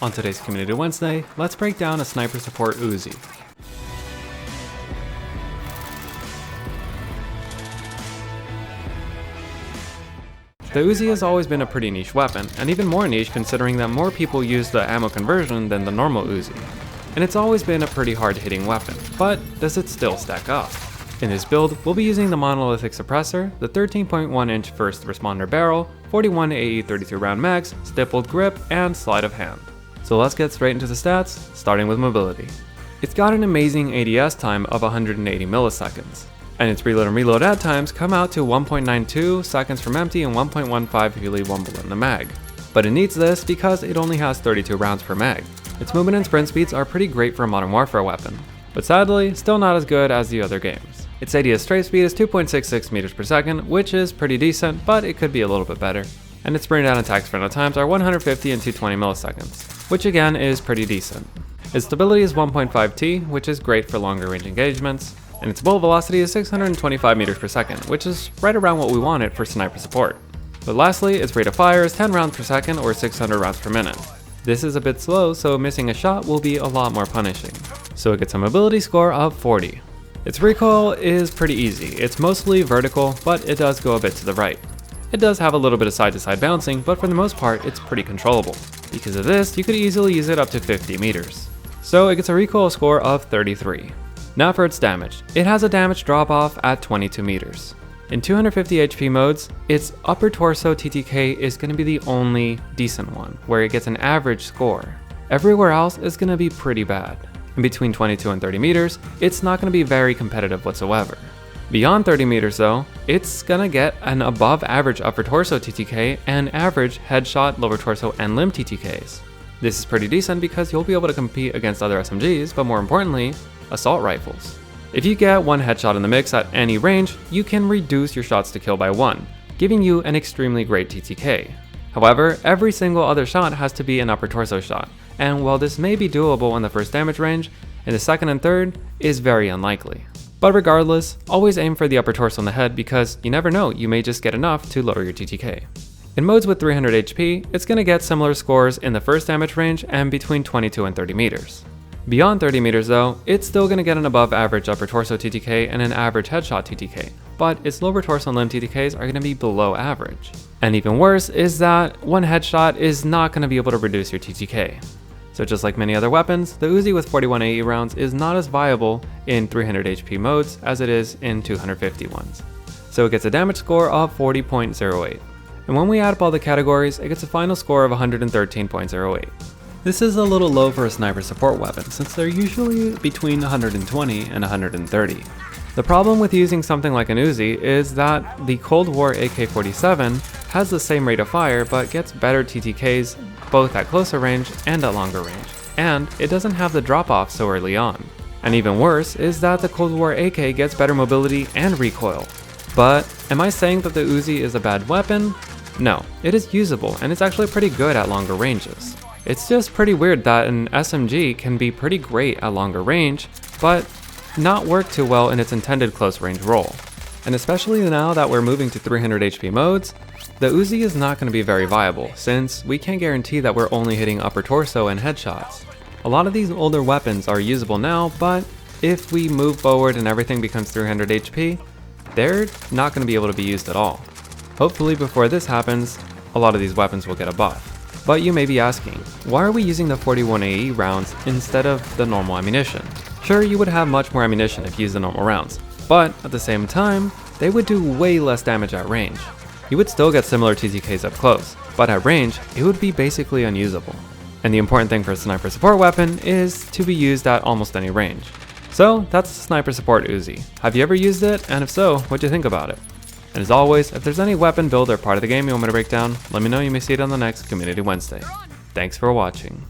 On today's Community Wednesday, let's break down a sniper support Uzi. The Uzi has always been a pretty niche weapon, and even more niche considering that more people use the ammo conversion than the normal Uzi. And it's always been a pretty hard hitting weapon, but does it still stack up? In this build, we'll be using the monolithic suppressor, the 13.1 inch first responder barrel, 41 AE 32 round mags, stippled grip, and sleight of hand. So let's get straight into the stats, starting with mobility. It's got an amazing ADS time of 180 milliseconds, and its reload and reload add times come out to 1.92 seconds from empty and 1.15 if you leave one bullet in the mag. But it needs this because it only has 32 rounds per mag. Its movement and sprint speeds are pretty great for a modern warfare weapon, but sadly, still not as good as the other games. Its ADS strafe speed is 2.66 meters per second, which is pretty decent, but it could be a little bit better. And its sprint and attack sprint times are 150 and 220 milliseconds, which again is pretty decent. Its stability is 1.5T, which is great for longer range engagements, and its bullet velocity is 625 meters per second, which is right around what we wanted for sniper support. But lastly, its rate of fire is 10 rounds per second or 600 rounds per minute. This is a bit slow, so missing a shot will be a lot more punishing. So it gets a mobility score of 40. Its recoil is pretty easy. It's mostly vertical, but it does go a bit to the right. It does have a little bit of side-to-side bouncing, but for the most part, it's pretty controllable. Because of this, you could easily use it up to 50 meters. So it gets a recoil score of 33. Now for its damage. It has a damage drop-off at 22 meters. In 250 HP modes, its upper torso TTK is going to be the only decent one, where it gets an average score. Everywhere else is going to be pretty bad. In between 22 and 30 meters, it's not going to be very competitive whatsoever. Beyond 30 meters though, it's gonna get an above average upper torso TTK and average headshot, lower torso, and limb TTKs. This is pretty decent because you'll be able to compete against other SMGs, but more importantly, assault rifles. If you get one headshot in the mix at any range, you can reduce your shots to kill by 1, giving you an extremely great TTK. However, every single other shot has to be an upper torso shot, and while this may be doable in the first damage range, in the second and third is very unlikely. But regardless, always aim for the upper torso and the head because you never know, you may just get enough to lower your TTK. In modes with 300 HP, it's going to get similar scores in the first damage range and between 22 and 30 meters. Beyond 30 meters though, it's still going to get an above average upper torso TTK and an average headshot TTK, but its lower torso and limb TTKs are going to be below average. And even worse is that one headshot is not going to be able to reduce your TTK. So just like many other weapons, the Uzi with 41 AE rounds is not as viable in 300 HP modes as it is in 250 ones. So it gets a damage score of 40.08. And when we add up all the categories, it gets a final score of 113.08. This is a little low for a sniper support weapon since they're usually between 120 and 130. The problem with using something like an Uzi is that the Cold War AK-47 has the same rate of fire but gets better TTKs both at closer range and at longer range, and it doesn't have the drop-off so early on. And even worse is that the Cold War AK gets better mobility and recoil. But am I saying that the Uzi is a bad weapon? No, it is usable and it's actually pretty good at longer ranges. It's just pretty weird that an SMG can be pretty great at longer range, but not work too well in its intended close range role. And especially now that we're moving to 300 HP modes, the Uzi is not going to be very viable since we can't guarantee that we're only hitting upper torso and headshots. A lot of these older weapons are usable now, but if we move forward and everything becomes 300 HP, they're not going to be able to be used at all. Hopefully before this happens, a lot of these weapons will get a buff. But you may be asking, why are we using the 41 AE rounds instead of the normal ammunition? Sure, you would have much more ammunition if you used the normal rounds, but at the same time, they would do way less damage at range. You would still get similar TTKs up close, but at range, it would be basically unusable. And the important thing for a sniper support weapon is to be used at almost any range. So that's the sniper support Uzi. Have you ever used it? And if so, what'd you think about it? And as always, if there's any weapon build or part of the game you want me to break down, let me know. You may see it on the next Community Wednesday. Thanks for watching.